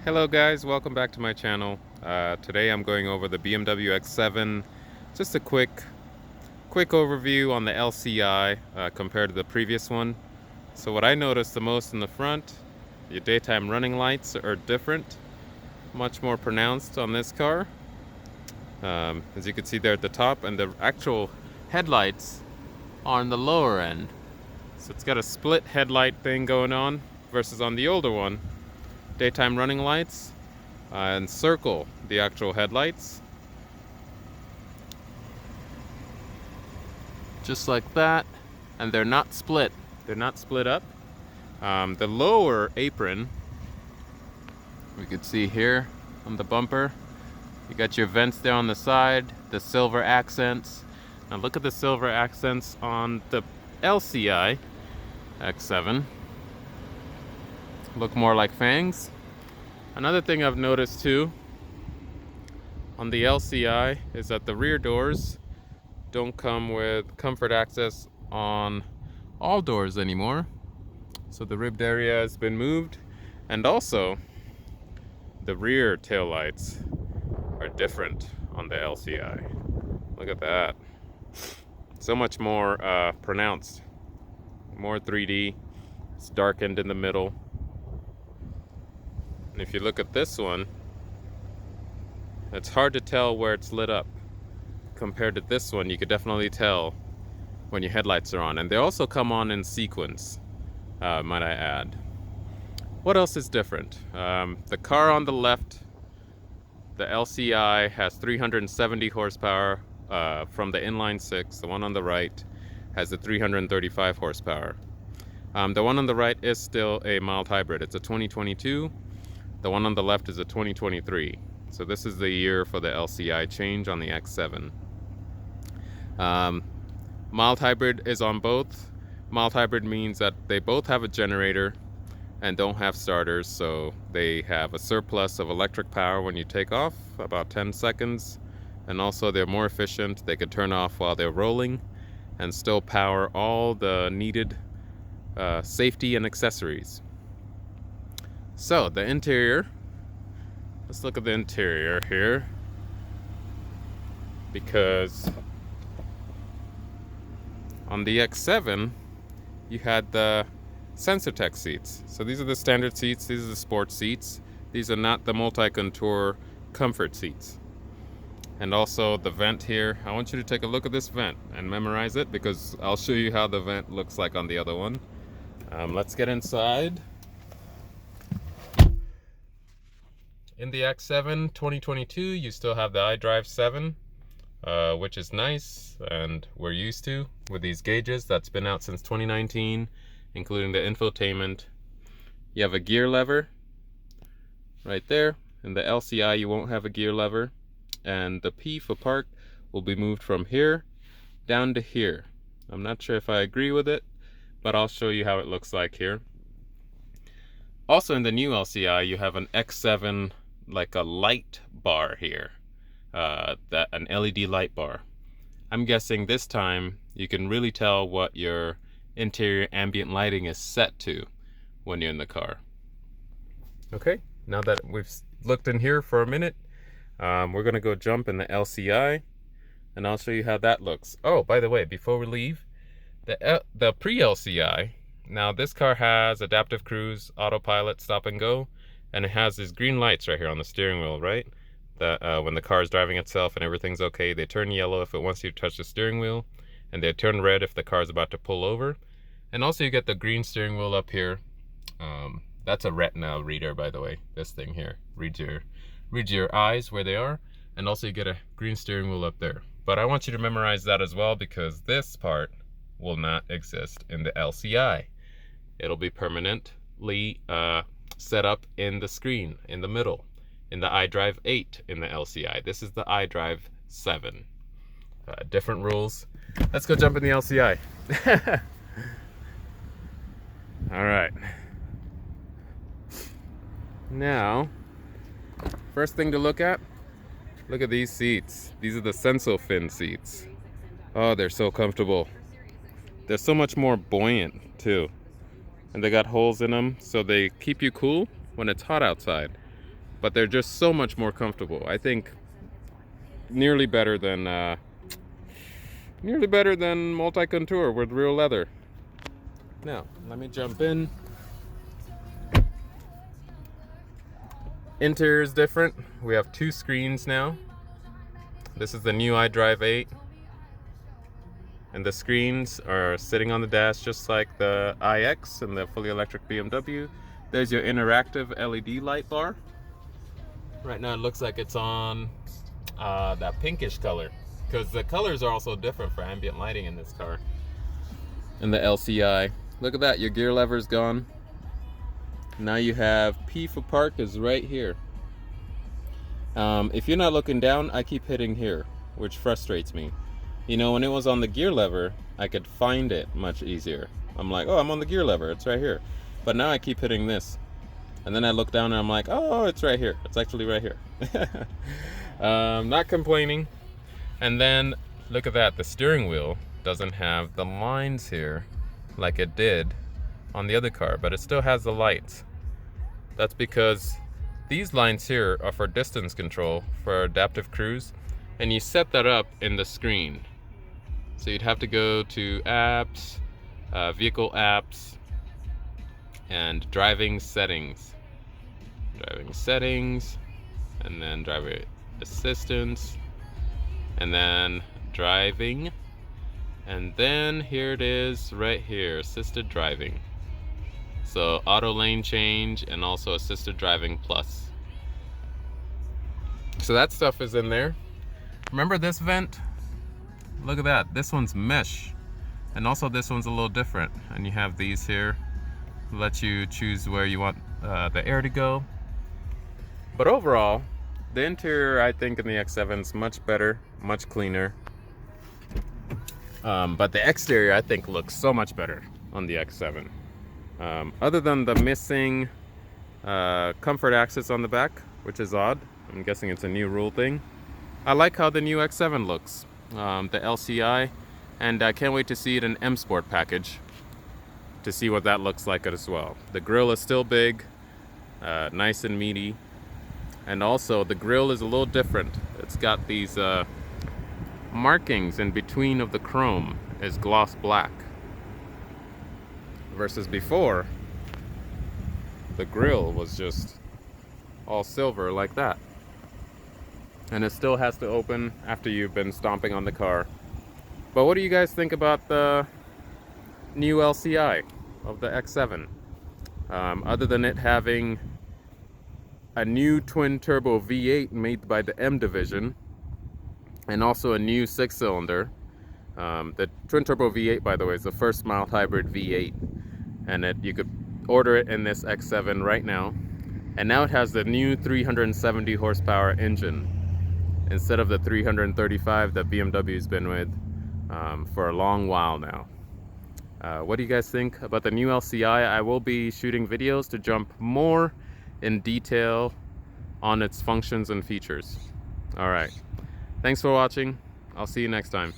Hello guys, welcome back to my channel. Today I'm going over the BMW X7. Just a quick overview on the LCI compared to the previous one. So what I noticed the most in the front, your daytime running lights are different, much more pronounced on this car. As you can see there at the top, and the actual headlights are on the lower end. So it's got a split headlight thing going on versus on the older one. Daytime running lights and circle the actual headlights just like that, and they're not split up. The lower apron, we could see here on the bumper, you got your vents there on the side, the silver accents. Now look at the silver accents on the LCI X7. Look more like fangs. Another thing I've noticed too on the LCI is that the rear doors don't come with comfort access on all doors anymore. So the ribbed area has been moved, and also the rear tail lights are different on the LCI. Look at that. So much more pronounced, more 3D. It's darkened in the middle. And if you look at this one, it's hard to tell where it's lit up. Compared to this one, you could definitely tell when your headlights are on. And they also come on in sequence, might I add. What else is different? The car on the left, the LCI, has 370 horsepower from the inline six. The one on the right has the 335 horsepower. The one on the right is still a mild hybrid. It's a 2022. The one on the left is a 2023. So this is the year for the LCI change on the X7. Mild hybrid is on both. Mild hybrid means that they both have a generator and don't have starters, so they have a surplus of electric power when you take off, about 10 seconds. And also they're more efficient. They could turn off while they're rolling and still power all the needed safety and accessories. So the interior, let's look at the interior here, because on the X7 you had the SensorTech seats. So these are the standard seats, these are the sports seats. These are not the multi-contour comfort seats. And also the vent here, I want you to take a look at this vent and memorize it, because I'll show you how the vent looks like on the other one. Let's get inside. In the X7 2022, you still have the Idrive 7, which is nice, and we're used to with these gauges. That's been out since 2019, including the infotainment. You have a gear lever right there. In the LCI, you won't have a gear lever, and the P for park will be moved from here down to here. I'm not sure if I agree with it, but I'll show you how it looks like here. Also in the new LCI, you have an X7, like a light bar here, an LED light bar. I'm guessing this time you can really tell what your interior ambient lighting is set to when you're in the car. Okay, now that we've looked in here for a minute, we're gonna go jump in the LCI, and I'll show you how that looks. Oh, by the way, before we leave, the pre-LCI, now this car has adaptive cruise, autopilot, stop and go, and it has these green lights right here on the steering wheel, right? That when the car is driving itself and everything's okay, they turn yellow if it wants you to touch the steering wheel, and they turn red if the car is about to pull over. And also you get the green steering wheel up here. That's a retina reader, by the way. This thing here reads your eyes where they are, and also you get a green steering wheel up there. But I want you to memorize that as well, because this part will not exist in the LCI. It'll be permanently set up in the screen in the middle, in the Idrive 8 in the LCI. This is the Idrive 7. Different rules. Let's go jump in the LCI. All right. Now, first thing to look at these seats. These are the SensoFin seats. Oh, they're so comfortable. They're so much more buoyant too. And they got holes in them, so they keep you cool when it's hot outside. but they're just so much more comfortable. I think nearly better than multi-contour with real leather. Now, let me jump in. Interior is different. We have 2 screens now. This is the new Idrive 8. And the screens are sitting on the dash just like the iX and the fully electric BMW. There's your interactive LED light bar. Right now it looks like it's on that pinkish color, because the colors are also different for ambient lighting in this car. And the LCI. Look at that, your gear lever's gone. Now you have P for park is right here. If you're not looking down, I keep hitting here, which frustrates me. You know, when it was on the gear lever, I could find it much easier. I'm like, oh, I'm on the gear lever, it's right here. But now I keep hitting this. And then I look down and I'm like, oh, it's right here. It's actually right here. Not complaining. And then, look at that, the steering wheel doesn't have the lines here like it did on the other car, but it still has the lights. That's because these lines here are for distance control, for adaptive cruise, and you set that up in the screen. So you'd have to go to apps, vehicle apps, and driving settings. Driving settings, and then driver assistance, and then driving, and then here it is right here, assisted driving. So auto lane change and also assisted driving plus. So that stuff is in there. Remember this vent? Look at that, this one's mesh, and also this one's a little different. And you have these here, let you choose where you want the air to go. But overall, the interior I think in the X7 is much better, much cleaner. But the exterior I think looks so much better on the X7. Other than the missing comfort access on the back, which is odd. I'm guessing it's a new rule thing. I like how the new X7 looks, the LCI, and I can't wait to see it in M Sport package to see what that looks like as well. The grille is still big, nice and meaty, and also the grille is a little different. It's got these markings in between of the chrome is gloss black, versus before the grille was just all silver like that. And it still has to open after you've been stomping on the car. But what do you guys think about the new LCI of the X7? Other than it having a new twin turbo V8 made by the M division, and also a new 6-cylinder. The twin turbo V8, by the way, is the first mild hybrid V8, and you could order it in this X7 right now. And now it has the new 370 horsepower engine instead of the 335 that BMW's been with for a long while now. What do you guys think about the new LCI? I will be shooting videos to jump more in detail on its functions and features. All right, thanks for watching. I'll see you next time.